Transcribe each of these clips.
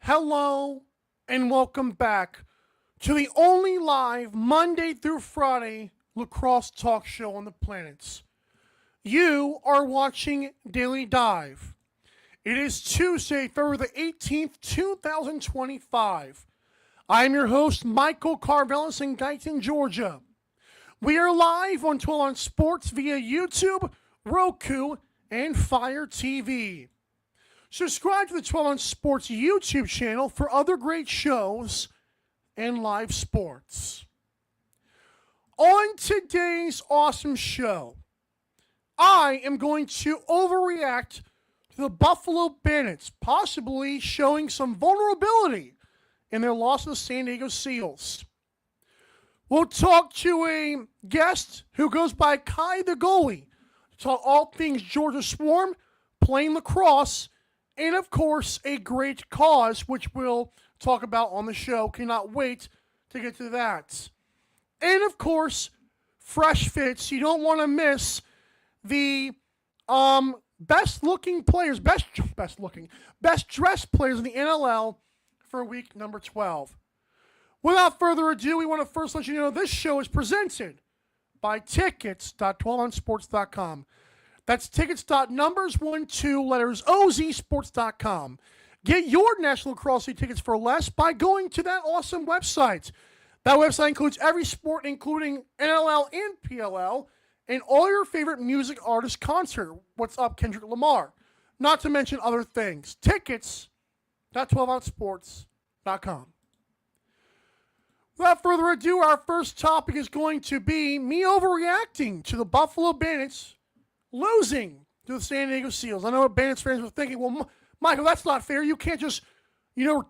Hello and welcome back to the only live Monday through Friday lacrosse talk show on the planets. You are watching Daily Dive. It is Tuesday, February the 18th, 2025. I am your host, Michael Carvelis in Guyton, Georgia. We are live on 12 on Sports via YouTube, Roku, and Fire TV. Subscribe to the 12 on Sports YouTube channel for other great shows and live sports. On today's awesome show, I am going to overreact to the Buffalo Bandits, possibly showing some vulnerability in their loss to the San Diego Seals. We'll talk to a guest who goes by KyTheGoalie to talk all things Georgia Swarm, playing lacrosse, and of course, a great cause, which we'll talk about on the show. Cannot wait to get to that. And of course, fresh fits. You don't want to miss the best dressed players in the NLL for week number 12. Without further ado, we want to first let you know this show is presented by tickets.12onsports.com. That's tickets.numbers12lettersozsports.com. Get your National Lacrosse League tickets for less by going to that awesome website. That website includes every sport, including NLL and PLL, and all your favorite music artist concert. What's up, Kendrick Lamar? Not to mention other things. Tickets.12onsports.com. Without further ado, our first topic is going to be me overreacting to the Buffalo Bandits losing to the San Diego Seals. I know what Bandits fans were thinking, well, Michael, that's not fair. You can't just,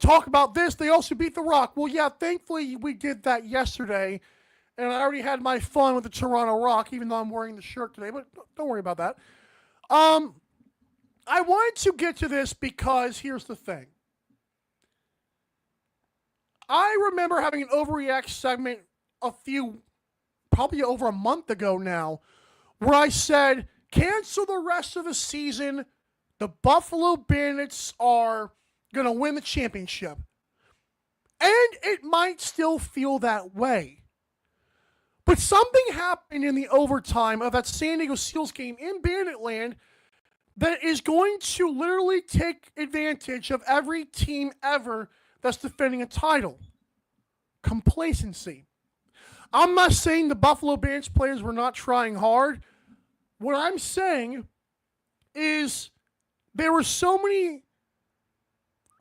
talk about this. They also beat the Rock. Well, yeah, thankfully we did that yesterday, and I already had my fun with the Toronto Rock, even though I'm wearing the shirt today, but don't worry about that. I wanted to get to this because here's the thing. I remember having an overreact segment probably over a month ago now, where I said, cancel the rest of the season. The Buffalo Bandits are going to win the championship. And it might still feel that way. But something happened in the overtime of that San Diego Seals game in Banditland that is going to literally take advantage of every team ever that's defending a title. Complacency. I'm not saying the Buffalo Bandits players were not trying hard. What I'm saying is there were so many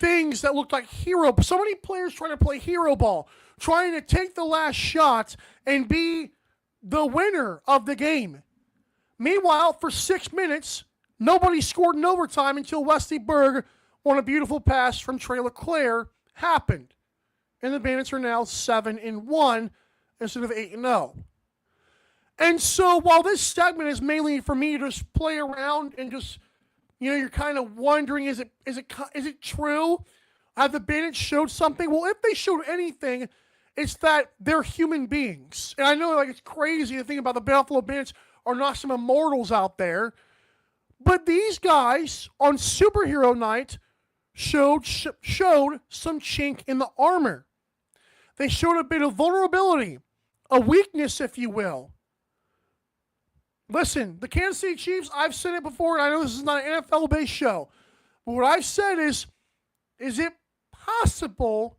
things that looked like so many players trying to play hero ball, trying to take the last shot and be the winner of the game. Meanwhile, for 6 minutes, nobody scored in overtime until Wesley Berg on a beautiful pass from Trey LeClaire happened. And the Bandits are now 7-1 instead of 8-0. And so while this segment is mainly for me to just play around and just, you're kind of wondering, is it true? Have the Bandits showed something? Well, if they showed anything, it's that they're human beings. And I know it's crazy to think about the Buffalo Bandits are not some immortals out there. But these guys on Superhero Night showed some chink in the armor. They showed a bit of vulnerability, a weakness, if you will. Listen, the Kansas City Chiefs, I've said it before, and I know this is not an NFL-based show, but what I've said is it possible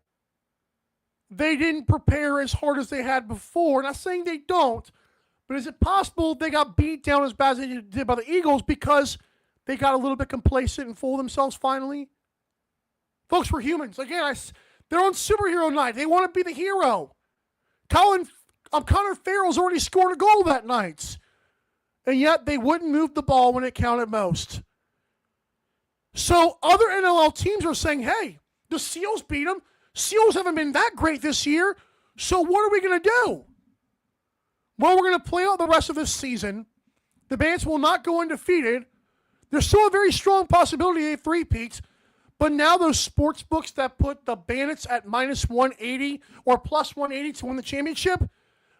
they didn't prepare as hard as they had before? Not saying they don't, but is it possible they got beat down as bad as they did by the Eagles because they got a little bit complacent and full of themselves finally? Folks, we're humans. Again, they're on Superhero Night. They want to be the hero. Connor Farrell's already scored a goal that night. And yet they wouldn't move the ball when it counted most. So other NLL teams are saying, hey, the Seals beat them. Seals haven't been that great this year. So what are we going to do? Well, we're going to play out the rest of this season. The Bandits will not go undefeated. There's still a very strong possibility they three-peat. But now those sports books that put the Bandits at minus 180 or plus 180 to win the championship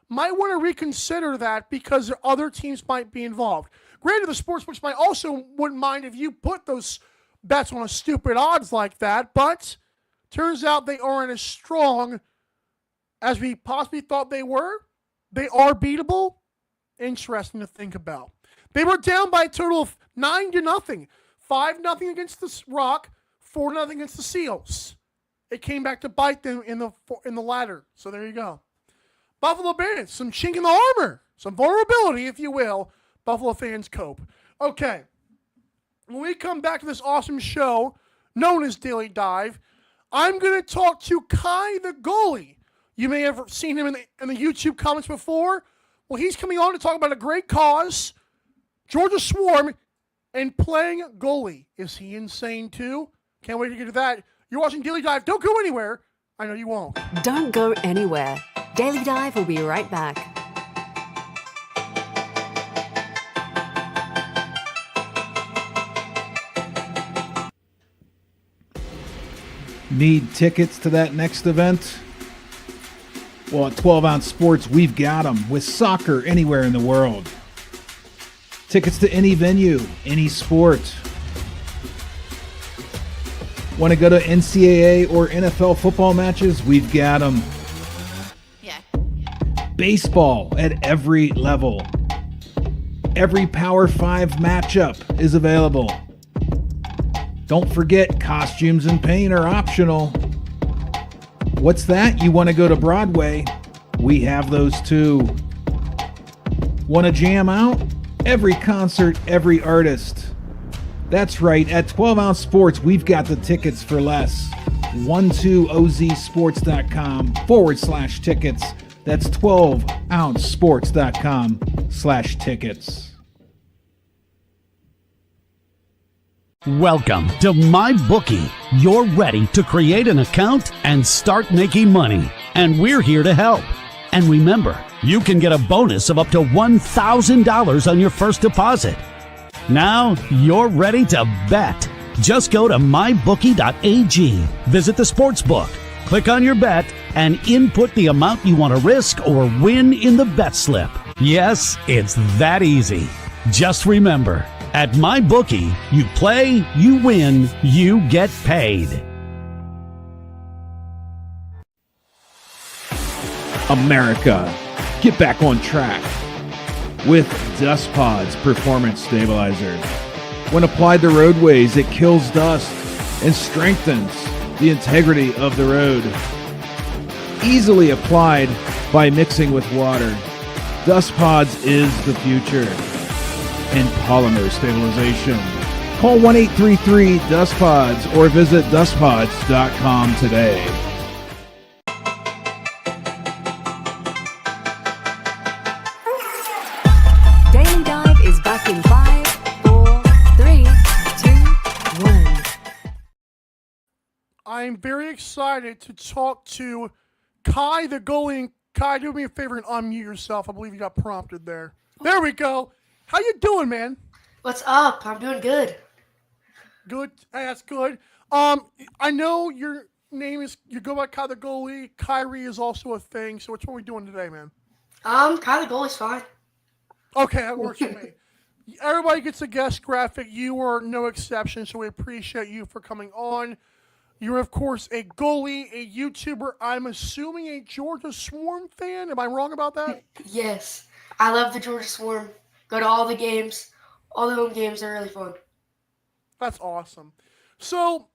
might want to reconsider that because other teams might be involved. Granted, the sportsbooks might also wouldn't mind if you put those bets on a stupid odds like that, but Turns out they aren't as strong as we possibly thought they were. They are beatable. Interesting to think about. They were down by a total of 9-0. 5-0 against the Rock, 4-0 against the Seals. It came back to bite them in the ladder. So there you go. Buffalo Bandits, some chink in the armor, some vulnerability, if you will. Buffalo fans cope. Okay. When we come back to this awesome show known as Daily Dive, I'm going to talk to KyTheGoalie. You may have seen him in the YouTube comments before. Well, he's coming on to talk about a great cause, Georgia Swarm, and playing goalie. Is he insane too? Can't wait to get to that. You're watching Daily Dive. Don't go anywhere. I know you won't. Don't go anywhere. Daily Dive will be right back. Need tickets to that next event? Well, at 12 Ounce Sports, we've got them with soccer anywhere in the world. Tickets to any venue, any sport. Want to go to NCAA or NFL football matches? We've got them. Yeah. Baseball at every level. Every Power 5 matchup is available. Don't forget, costumes and paint are optional. What's that? You want to go to Broadway? We have those too. Want to jam out? Every concert, every artist. That's right, at 12 Ounce Sports, we've got the tickets for less. 12ozsports.com/tickets. That's 12ouncesports.com/tickets. Welcome to MyBookie. You're ready to create an account and start making money. And we're here to help. And remember, you can get a bonus of up to $1,000 on your first deposit. Now you're ready to bet. Just go to mybookie.ag, visit the sportsbook, click on your bet, and input the amount you want to risk or win in the bet slip. Yes, it's that easy. Just remember, at MyBookie, you play, you win, you get paid. America, get back on track with Dust Pod's Performance Stabilizer. When applied to roadways, it kills dust and strengthens the integrity of the road. Easily applied by mixing with water. Dust Pods is the future in polymer stabilization. Call 1-833-DUST-PODS or visit dustpods.com today. Daily Dive is back in 5, 4, 3, 2, 1. I'm very excited to talk to KyTheGoalie. Kai, do me a favor and unmute yourself. I believe you got prompted there. There we go. How you doing, man? What's up? I'm doing good. Good. Hey, that's good. I know your name is, you go by KyTheGoalie. Kyrie is also a thing. So which one are we doing today, man? KyTheGoalie's fine. Okay, that works for me. Everybody gets a guest graphic. You are no exception, so we appreciate you for coming on. You're, of course, a goalie, a YouTuber. I'm assuming a Georgia Swarm fan. Am I wrong about that? Yes. I love the Georgia Swarm. Go to all the games. All the home games are really fun. That's awesome. So,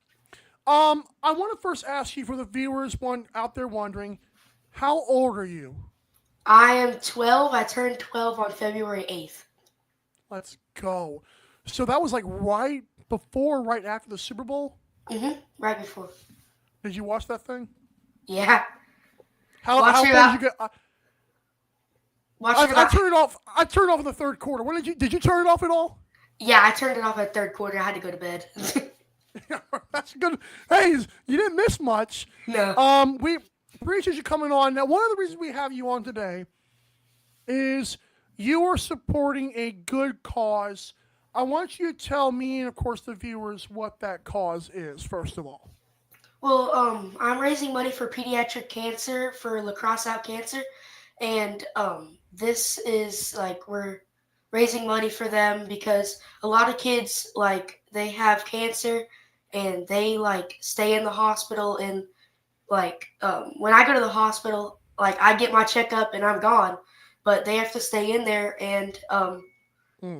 I want to first ask you, for the viewers out there wondering, how old are you? I am 12. I turned 12 on February 8th. Let's go. So that was like right after the Super Bowl? Mm-hmm. Right before. Did you watch that thing? Yeah. How far did you get? I turned it off. I turned it off in the third quarter. When did you turn it off at all? Yeah, I turned it off at third quarter. I had to go to bed. That's good. Hey, you didn't miss much. No. We appreciate you coming on. Now, one of the reasons we have you on today is you are supporting a good cause. I want you to tell me and, of course, the viewers what that cause is, first of all. Well, I'm raising money for pediatric cancer, for lacrosse out cancer, and this is like we're raising money for them because a lot of kids, like, they have cancer and they like stay in the hospital. And like when I go to the hospital, like I get my checkup and I'm gone, but they have to stay in there, and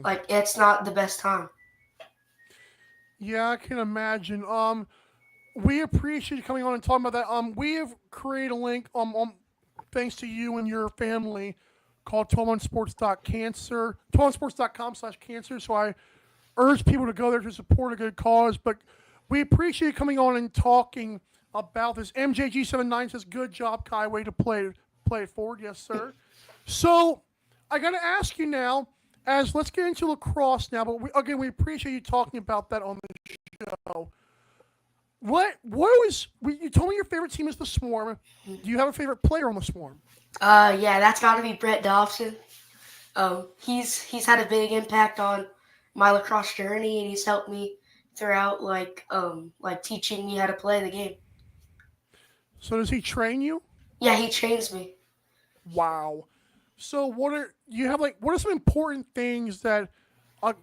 like it's not the best time. Yeah, I can imagine. We appreciate you coming on and talking about that. We have created a link thanks to you and your family called 12sports.com/cancer. So I urge people to go there to support a good cause. But we appreciate you coming on and talking about this. MJG79 says, "Good job, Kai. Way to play it forward." Yes, sir. So I got to ask you now, as let's get into lacrosse now. But we appreciate you talking about that on the show. You told me your favorite team is the Swarm. Do you have a favorite player on the Swarm? Yeah, that's got to be Brett Dobson. He's had a big impact on my lacrosse journey, and he's helped me throughout, like teaching me how to play the game. So does he train you? Yeah, he trains me. Wow. So what are some important things that an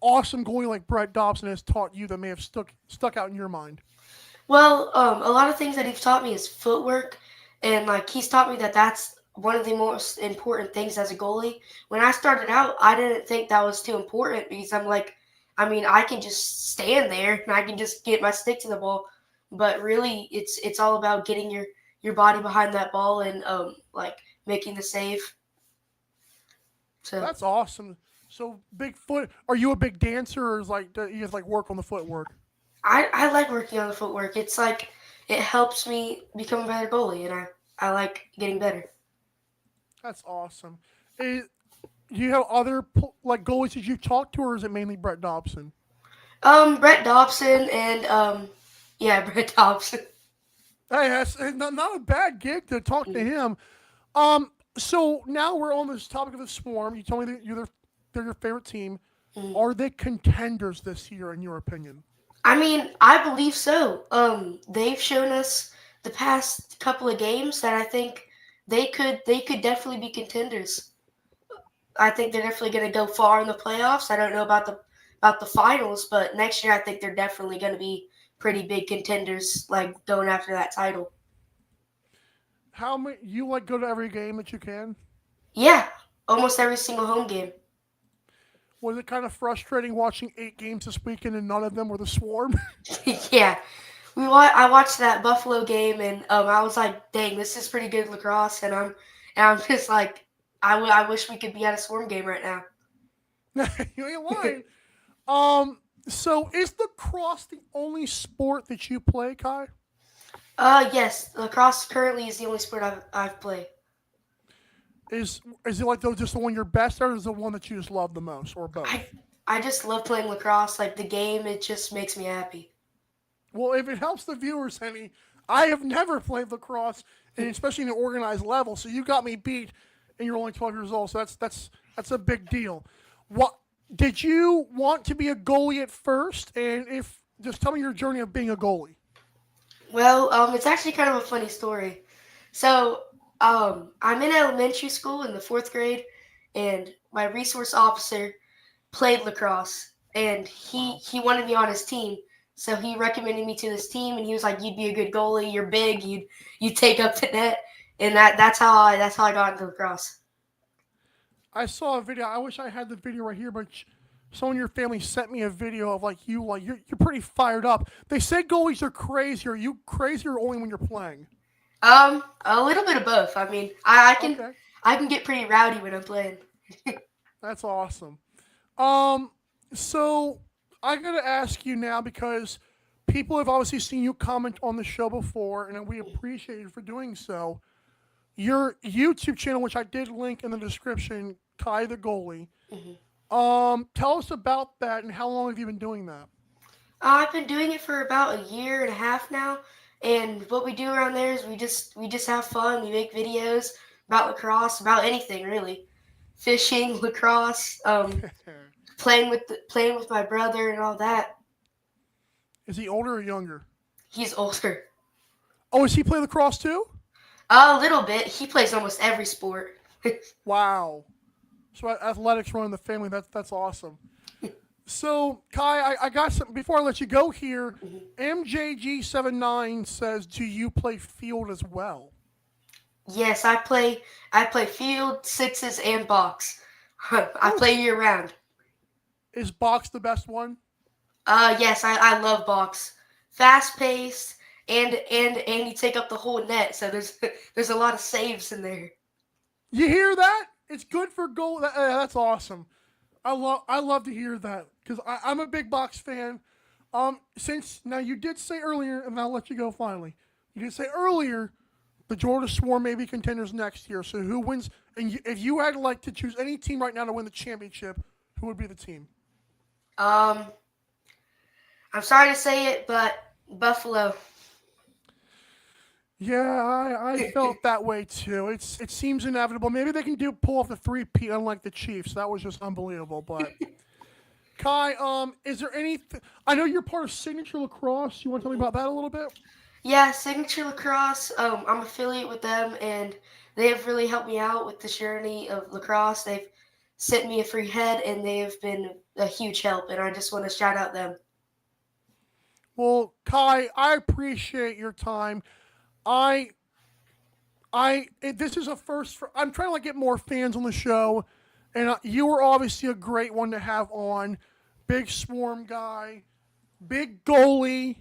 awesome goalie like Brett Dobson has taught you that may have stuck out in your mind? Well, a lot of things that he's taught me is footwork, and like he's taught me that that's one of the most important things as a goalie. When I started out, I didn't think that was too important because I'm like, I mean, I can just stand there and I can just get my stick to the ball, but really, it's all about getting your body behind that ball and like making the save. So That's awesome. So big foot. Are you a big dancer, or is you just like work on the footwork? I like working on the footwork. It's like it helps me become a better goalie, and I like getting better. That's awesome. Do you have other like goalies that you've talked to, or is it mainly Brett Dobson? Brett Dobson and yeah, Brett Dobson. Hey, that's not a bad gig to talk to him. So now we're on this topic of the Swarm. You told me that they're your favorite team. Are they contenders this year, in your opinion? I mean, I believe so. They've shown us the past couple of games that I think they could definitely be contenders. I think they're definitely going to go far in the playoffs. I don't know about the finals, but next year I think they're definitely going to be pretty big contenders, like going after that title. How many you like go to every game that you can? Yeah, almost every single home game. Was it kind of frustrating watching 8 games this weekend and none of them were the Swarm? Yeah, I watched that Buffalo game, and I was like, dang, this is pretty good lacrosse, and I'm just like, I wish we could be at a Swarm game right now. You ain't lying. So is lacrosse the only sport that you play, Kai? Yes, lacrosse currently is the only sport I've played. Is it like just the one you're best at, or is it the one that you just love the most, or both? I just love playing lacrosse. Like the game, it just makes me happy. Well, if it helps the viewers, Henny, I have never played lacrosse, and especially in an organized level. So you got me beat, and you're only 12 years old. So that's a big deal. What did you want to be a goalie at first? And if just tell me your journey of being a goalie. Well, it's actually kind of a funny story. So, I'm in elementary school in the 4th grade, and my resource officer played lacrosse, and he wanted me on his team. So he recommended me to this team, and he was like, "You'd be a good goalie. You're big. You'd take up the net." And that's how I got into lacrosse. I saw a video. I wish I had the video right here, but someone in your family sent me a video of you're pretty fired up. They say goalies are crazy. Are you crazy or only when you're playing? A little bit of both. I mean, I can Okay. I can get pretty rowdy when I'm playing. That's awesome. So I gotta ask you now because people have obviously seen you comment on the show before, and we appreciate you for doing so. Your YouTube channel, which I did link in the description, KyTheGoalie. Tell us about that and how long have you been doing that? I've been doing it for about a year and a half now, and what we do around there is we just have fun. We make videos about lacrosse, about anything really, fishing, lacrosse, playing with my brother and all that. Is he older or younger? He's older. Oh, does he play lacrosse too? A little bit. He plays almost every sport. Wow. So athletics run in the family. That's awesome. So, Kai, I got something before I let you go here. MJG79 says, do you play field as well? Yes, I play. I play field, sixes, and box. I play year round. Is box the best one? Yes, I love box. Fast paced, and you take up the whole net, so there's a lot of saves in there. You hear that? It's good for goal. That's awesome. I love to hear that because I'm a big box fan. Since now you did say earlier, and I'll let you go finally. You did say earlier the Georgia Swarm may be contenders next year. So who wins? And if you had like to choose any team right now to win the championship, who would be the team? I'm sorry to say it, but Buffalo. Yeah, I felt that way too. It seems inevitable. Maybe they can pull off the three-peat unlike the Chiefs. That was just unbelievable. But Kai, is there anything? I know you're part of Signature Lacrosse. You want to tell me about that a little bit? Yeah, Signature Lacrosse. I'm affiliate with them, and they have really helped me out with the journey of lacrosse. They've sent me a free head, and they have been a huge help. And I just want to shout out them. Well, Kai, I appreciate your time. This is a first for. I'm trying to like get more fans on the show, and you were obviously a great one to have on. Big Swarm guy, big goalie,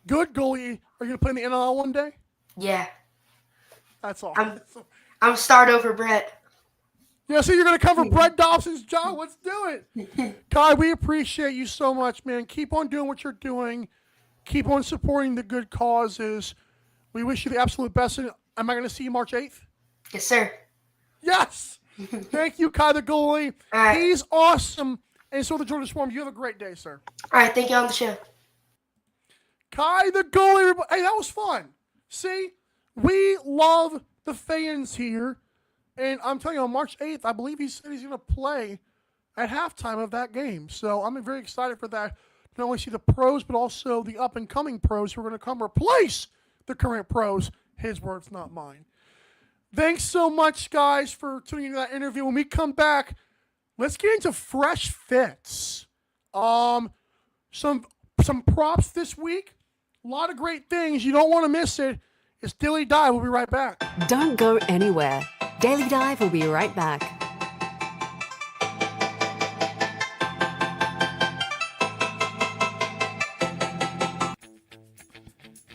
good goalie. Are you gonna play in the NLL one day? Yeah, That's all. I'm start over Brett. Yeah, so you're gonna cover Brett Dobson's job. Let's do it, Kai. We appreciate you so much, man. Keep on doing what you're doing. Keep on supporting the good causes. We wish you the absolute best. Am I going to see you March 8th? Yes, sir. Yes. Thank you, KyTheGoalie. All right. He's awesome. And so the Georgia Swarm. You have a great day, sir. All right, thank you on the show. KyTheGoalie. Hey, that was fun. See, we love the fans here. And I'm telling you, on March 8th, I believe he said he's going to play at halftime of that game. So I'm very excited for that. Not only see the pros, but also the up-and-coming pros who are going to come replace the current pros. His words, not mine. Thanks so much, guys, for tuning into that interview. When we come back, let's get into fresh fits. Some props this week. A lot of great things. You don't want to miss it. It's Daily Dive. We'll be right back. Don't go anywhere. Daily Dive will be right back.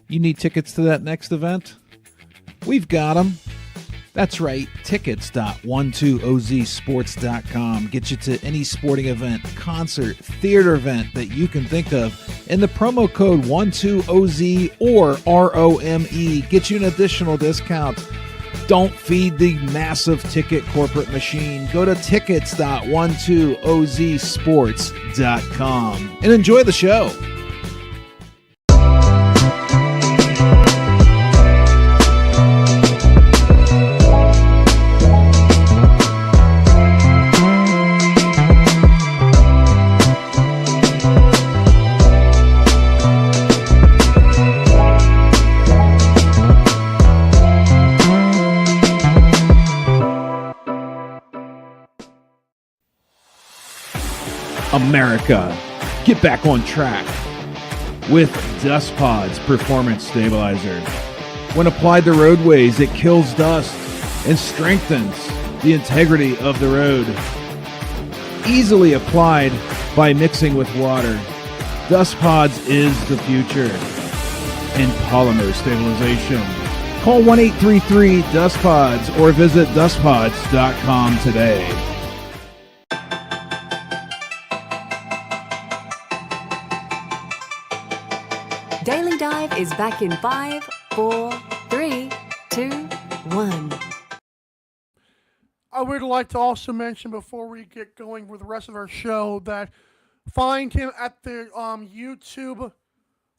You need tickets to that next event? We've got them. That's right, tickets.12ozsports.com. Get you to any sporting event, concert, theater event that you can think of. And the promo code 12OZ or ROME gets you an additional discount. Don't feed the massive ticket corporate machine. Go to tickets.12ozsports.com and enjoy the show. America, get back on track with Dust Pods Performance Stabilizer. When applied to roadways, it kills dust and strengthens the integrity of the road. Easily applied by mixing with water, Dust Pods is the future in polymer stabilization. Call 1-833-DUST-PODS or visit dustpods.com today. Daily Dive is back in 5, 4, 3, 2, 1. I would like to also mention before we get going with the rest of our show that find him at the YouTube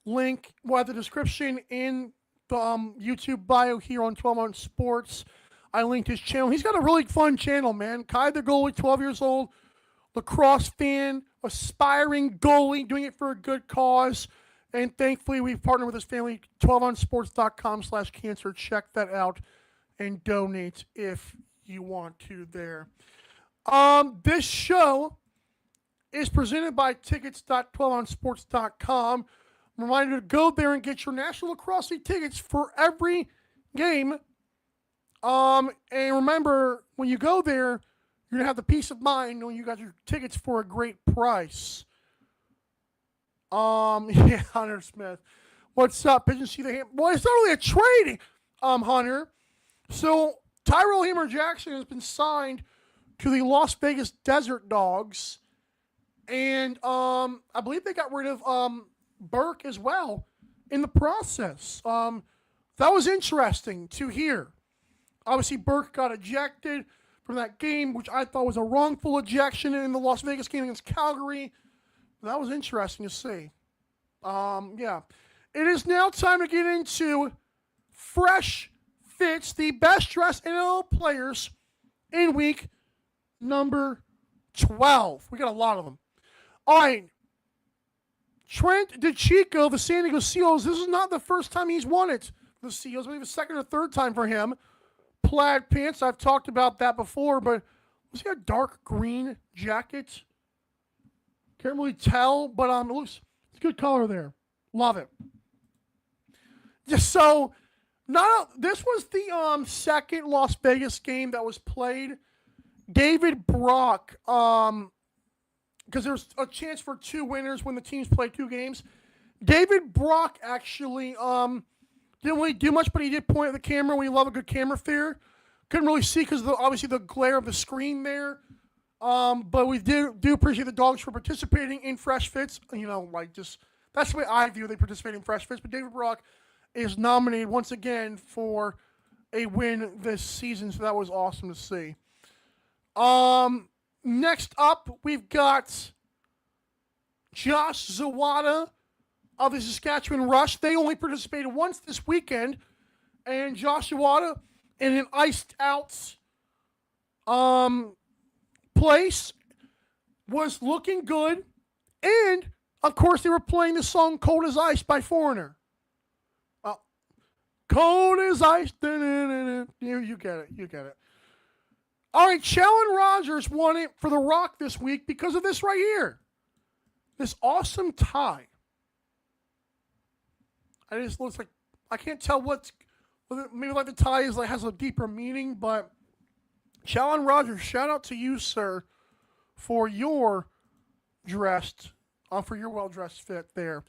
link, at the description in the YouTube bio here on 12 on Sports. I linked his channel. He's got a really fun channel, man. KyTheGoalie, 12 years old, lacrosse fan, aspiring goalie, doing it for a good cause. And thankfully, we've partnered with his family, 12onsports.com/cancer. Check that out and donate if you want to there. This show is presented by tickets.12onsports.com. I'm reminded to go there and get your National Lacrosse League tickets for every game. And remember, when you go there, you're going to have the peace of mind knowing you got your tickets for a great price. Yeah, Hunter Smith. What's up? Pigeon see the ham. Well, it's not really a trade, Hunter. So Tyrell Hammer Jackson has been signed to the Las Vegas Desert Dogs. And I believe they got rid of Burke as well in the process. That was interesting to hear. Obviously, Burke got ejected from that game, which I thought was a wrongful ejection in the Las Vegas game against Calgary. That was interesting to see. Yeah. It is now time to get into Fresh Fits, the best dressed NLL players in week number 12. We got a lot of them. All right. Trent DeChico, the San Diego Seals. This is not the first time he's won it. The Seals, I believe, the second or third time for him. Plaid pants. I've talked about that before, but was he a dark green jacket? Can't really tell, but it looks, it's a good color there. Love it. Just so, this was the second Las Vegas game that was played. David Brock, because there's a chance for two winners when the teams play two games. David Brock actually didn't really do much, but he did point at the camera. We love a good camera fear. Couldn't really see because obviously the glare of the screen there. But we do appreciate the dogs for participating in Fresh Fits. You know, like just that's the way I view they participate in Fresh Fits. But David Brock is nominated once again for a win this season, so that was awesome to see. Next up, we've got Josh Zawada of the Saskatchewan Rush. They only participated once this weekend, and Josh Zawada in an iced out place was looking good, and of course they were playing the song "Cold as Ice" by Foreigner. Cold as ice. You get it. You get it. All right, Challen Rogers won it for the Rock this week because of this right here. This awesome tie. It just looks like, I can't tell maybe like the tie is like has a deeper meaning, but Challen Rogers, shout out to you, sir, for your well-dressed fit there.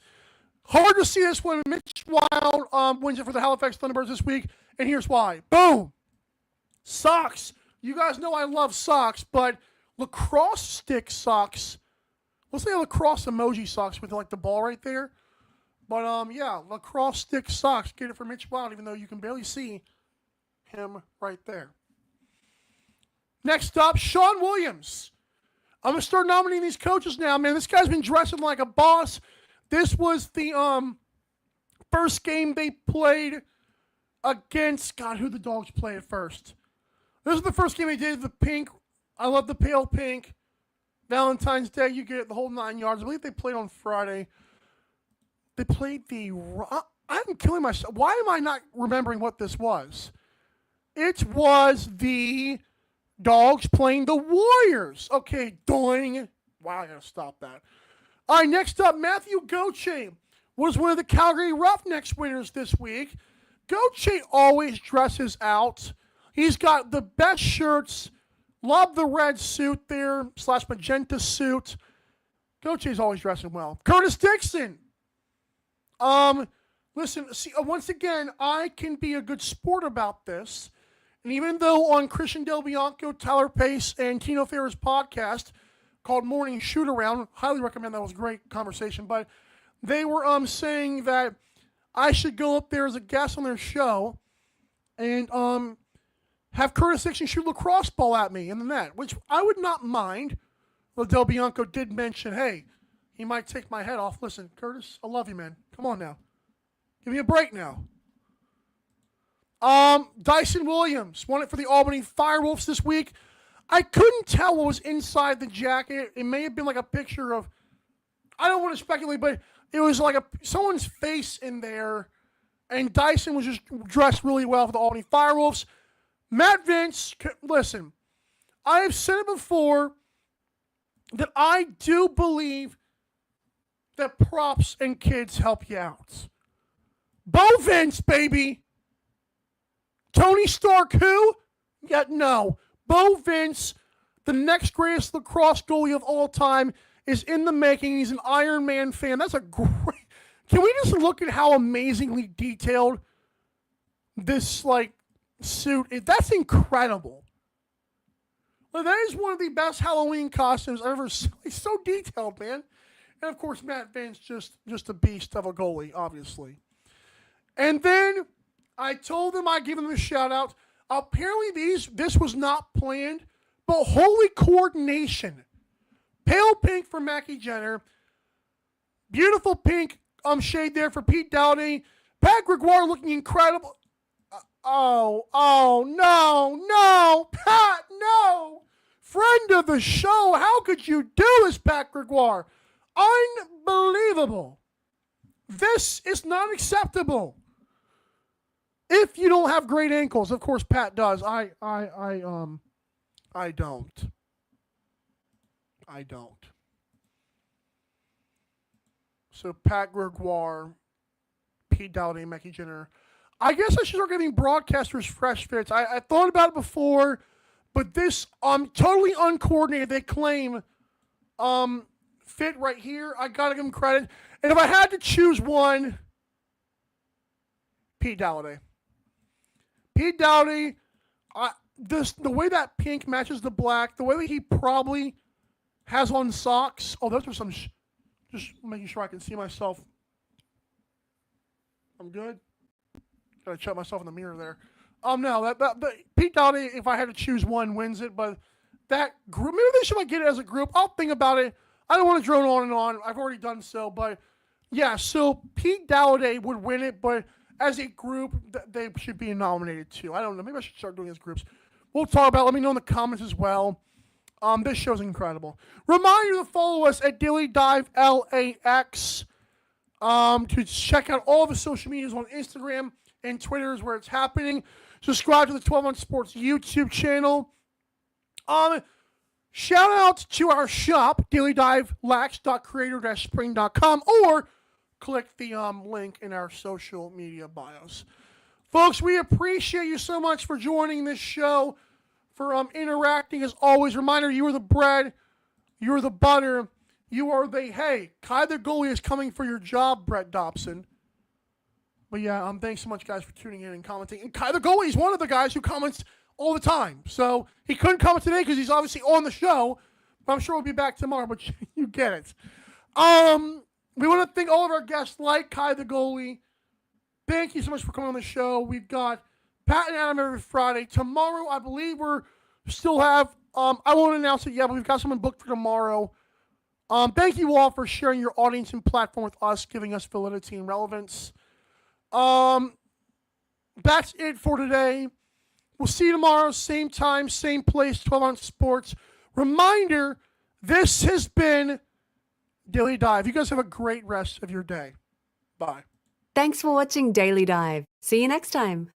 Hard to see this one. Mitch Wild wins it for the Halifax Thunderbirds this week, and here's why. Boom! Socks. You guys know I love socks, but lacrosse stick socks. Let's say lacrosse emoji socks with like the ball right there. But yeah, lacrosse stick socks. Get it for Mitch Wild, even though you can barely see him right there. Next up, Sean Williams. I'm gonna start nominating these coaches now, man. This guy's been dressing like a boss. This was the first game they played against, God, who the Dogs play at first? This is the first game they did, the pink. I love the pale pink. Valentine's Day, you get it, the whole 9 yards. I believe they played on Friday. They played I'm killing myself. Why am I not remembering what this was? It was the Dogs playing the Warriors. Okay, doing. Wow, I gotta stop that. All right, next up, Matthew Gauthier was one of the Calgary Roughnecks winners this week. Gauthier always dresses out. He's got the best shirts. Love the red suit there, / magenta suit. Gautier's always dressing well. Curtis Dixon. Listen, see, once again, I can be a good sport about this. And even though on Christian Del Bianco, Tyler Pace, and Tino Ferrer's podcast called Morning Shoot Around, highly recommend, that was a great conversation, but they were saying that I should go up there as a guest on their show and have Curtis Dixon shoot a lacrosse ball at me in the net, which I would not mind. Well, Del Bianco did mention, hey, he might take my head off. Listen, Curtis, I love you, man. Come on now. Give me a break now. Dyson Williams won it for the Albany Firewolves this week. I couldn't tell what was inside the jacket. It may have been like a picture of, I don't want to speculate, but it was like someone's face in there. And Dyson was just dressed really well for the Albany Firewolves. Matt Vince, listen, I have said it before. that I do believe that props and kids help you out. Bo Vince, baby. Tony Stark, who? Yet no. Bo Vince, the next greatest lacrosse goalie of all time, is in the making. He's an Iron Man fan. That's a great... Can we just look at how amazingly detailed this, suit is? That's incredible. That is one of the best Halloween costumes I've ever seen. It's so detailed, man. And, of course, Matt Vince, just a beast of a goalie, obviously. And then I told them I'd give them a shout-out. Apparently, this was not planned, but holy coordination. Pale pink for Mackie Jenner. Beautiful pink shade there for Pete Dowdy. Pat Gregoire looking incredible. No, Pat, no. Friend of the show, how could you do this, Pat Gregoire? Unbelievable. This is not acceptable. If you don't have great ankles, of course Pat does. I don't. So Pat Gregoire, Pete Dowdy, Mackie Jenner. I guess I should start giving broadcasters fresh fits. I thought about it before, but this totally uncoordinated. They claim fit right here. I gotta give them credit. And if I had to choose one, Pete Dowdy. Pete Dowdy, the way that pink matches the black, the way that he probably has on socks. Oh, those are some. Just making sure I can see myself. I'm good. Gotta check myself in the mirror there. No, that Pete Dowdy, if I had to choose one, wins it. But that group, maybe they should get it as a group. I'll think about it. I don't want to drone on and on. I've already done so. But yeah, so Pete Dowdy would win it, but as a group, they should be nominated too. I don't know. Maybe I should start doing as groups. We'll talk about it. Let me know in the comments as well. This show's incredible. Reminder to follow us at Daily Dive LAX. To check out all the social medias on Instagram and Twitter is where it's happening. Subscribe to the 12 on Sports YouTube channel. Shout out to our shop, dailydivelacks.creator-spring.com, or click the link in our social media bios. Folks, we appreciate you so much for joining this show, for interacting as always. Reminder, you are the bread, you are the butter, you are the, hey, KyTheGoalie is coming for your job, Brett Dobson. But yeah, thanks so much, guys, for tuning in and commenting. And KyTheGoalie is one of the guys who comments all the time. So he couldn't comment today because he's obviously on the show, but I'm sure he'll be back tomorrow, but you get it. We want to thank all of our guests like KyTheGoalie. Thank you so much for coming on the show. We've got Pat and Adam every Friday. Tomorrow, I believe we still have, I won't announce it yet, but we've got someone booked for tomorrow. Thank you all for sharing your audience and platform with us, giving us validity and relevance. That's it for today. We'll see you tomorrow, same time, same place, 12 on Sports. Reminder, this has been Daily Dive. You guys have a great rest of your day. Bye. Thanks for watching Daily Dive. See you next time.